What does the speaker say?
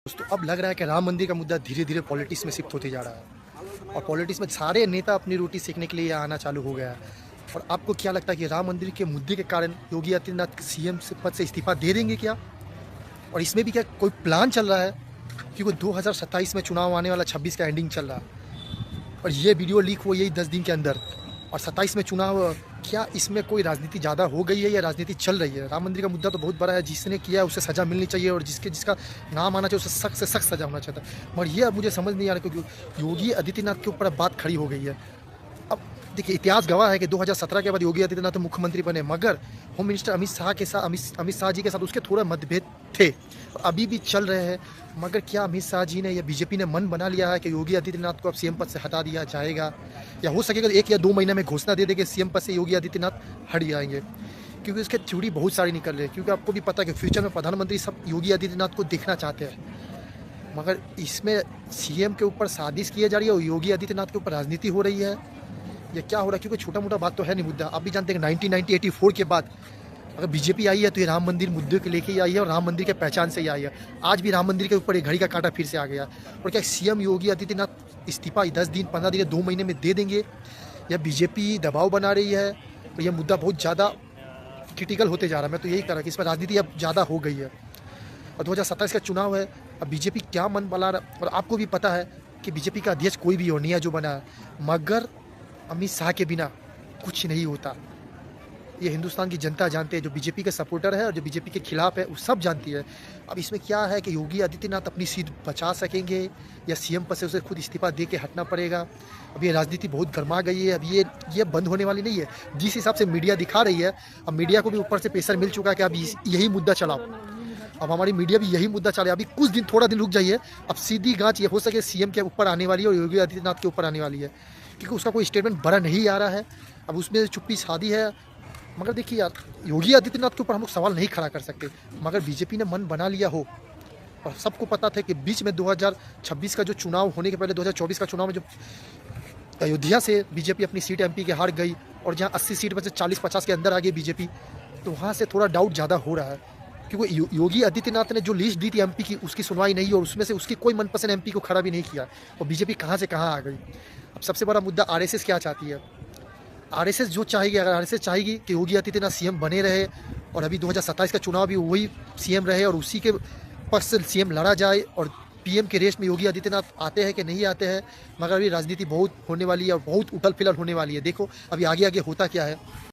दोस्तों अब लग रहा है कि राम मंदिर का मुद्दा धीरे धीरे पॉलिटिक्स में शिफ्ट होते जा रहा है और पॉलिटिक्स में सारे नेता अपनी रोटी सेकने के लिए यहाँ आना चालू हो गया है। और आपको क्या लगता है कि राम मंदिर के मुद्दे के कारण योगी आदित्यनाथ सीएम से पद से इस्तीफा दे देंगे क्या? और इसमें भी क्या कोई प्लान चल रहा है? क्योंकि 2027 में चुनाव आने वाला, 26 का एंडिंग चल रहा है और ये वीडियो लीक हुआ यही 10 दिन के अंदर और 27 में चुनाव। क्या इसमें कोई राजनीति ज़्यादा हो गई है या राजनीति चल रही है? राम मंदिर का मुद्दा तो बहुत बड़ा है, जिसने किया है उसे सज़ा मिलनी चाहिए और जिसका नाम आना चाहिए उसे सख्त से सख्त सज़ा होना चाहिए। मगर ये अब मुझे समझ नहीं आ रहा क्योंकि योगी आदित्यनाथ के ऊपर अब बात खड़ी हो गई है। अब देखिए, इतिहास गवाह है कि 2017 के बाद योगी आदित्यनाथ मुख्यमंत्री बने, मगर होम मिनिस्टर अमित शाह जी के साथ उसके थोड़ा मतभेद थे और अभी भी चल रहे हैं। मगर क्या अमित शाह जी ने या बीजेपी ने मन बना लिया है कि योगी आदित्यनाथ को अब सीएम पद से हटा दिया जाएगा, या हो सकेगा 1 या 2 महीने में घोषणा दे दे कि सीएम पद से योगी आदित्यनाथ हट जाएंगे? क्योंकि उसके थ्योरी बहुत सारी निकल रही है। क्योंकि आपको भी पता है कि फ्यूचर में प्रधानमंत्री सब योगी आदित्यनाथ को देखना चाहते हैं, मगर इसमें सीएम के ऊपर साजिश की जा रही है और योगी आदित्यनाथ के ऊपर राजनीति हो रही है। ये क्या हो रहा है? क्योंकि छोटा मोटा बात तो है नहीं मुद्दा। आप भी जानते हैं कि 1984 के बाद अगर बीजेपी आई है तो ये राम मंदिर मुद्दे को लेके ही आई है और राम मंदिर के पहचान से ही आई है। आज भी राम मंदिर के ऊपर एक घड़ी का कांटा फिर से आ गया। और क्या सीएम योगी आदित्यनाथ इस्तीफा 10 दिन, 15 दिन, 2 महीने में दे देंगे, या बीजेपी दबाव बना रही है? और यह मुद्दा बहुत ज़्यादा क्रिटिकल होते जा रहा है। मैं तो यही कह रहा कि इसमें राजनीति अब ज़्यादा हो गई है और 2027 का चुनाव है। अब बीजेपी क्या मन बना रहा, और आपको भी पता है कि बीजेपी का अध्यक्ष कोई भी हो, नया जो बना है, मगर अमित शाह के बिना कुछ नहीं होता। ये हिंदुस्तान की जनता जानती है, जो बीजेपी के सपोर्टर है और जो बीजेपी के खिलाफ है वो सब जानती है। अब इसमें क्या है कि योगी आदित्यनाथ अपनी सीट बचा सकेंगे या सीएम पद से उसे खुद इस्तीफा दे के हटना पड़ेगा? अब ये राजनीति बहुत गर्मा गई है। अब ये बंद होने वाली नहीं है। जिस हिसाब से मीडिया दिखा रही है, अब मीडिया को भी ऊपर से प्रेशर मिल चुका है कि अब यही मुद्दा चलाओ। अब हमारी मीडिया भी यही मुद्दा चले। अभी कुछ दिन, थोड़ा दिन रुक जाइए, अब सीधी गांच ये हो सके सीएम के ऊपर आने वाली है और योगी आदित्यनाथ के ऊपर आने वाली है, क्योंकि उसका कोई स्टेटमेंट बड़ा नहीं आ रहा है। अब उसमें चुप्पी साधी है। मगर देखिए यार, योगी आदित्यनाथ के ऊपर हम लोग सवाल नहीं खड़ा कर सकते, मगर बीजेपी ने मन बना लिया हो। और सबको पता था कि बीच में 2026 का जो चुनाव होने के पहले 2024 का चुनाव में जो अयोध्या से बीजेपी अपनी सीट एमपी के हार गई और जहां 80 सीट में से 40-50 के अंदर आ गई बीजेपी, तो वहां से थोड़ा डाउट ज़्यादा हो रहा है। क्योंकि योगी आदित्यनाथ ने जो लिस्ट दी थी एमपी की, उसकी सुनवाई नहीं, और उसमें से उसकी कोई मनपसंद एमपी को खड़ा भी नहीं किया और बीजेपी कहाँ से कहाँ आ गई। अब सबसे बड़ा मुद्दा आरएसएस क्या चाहती है। आरएसएस जो चाहेगी, अगर आरएसएस चाहेगी कि योगी आदित्यनाथ सीएम बने रहे और अभी 2027 का चुनाव भी वही सीएम रहे और उसी के पद से सीएम लड़ा जाए और पीएम के रेस में योगी आदित्यनाथ आते हैं कि नहीं आते हैं, मगर अभी राजनीति बहुत होने वाली है और बहुत उथल पुथल होने वाली है। देखो अभी आगे आगे होता क्या है।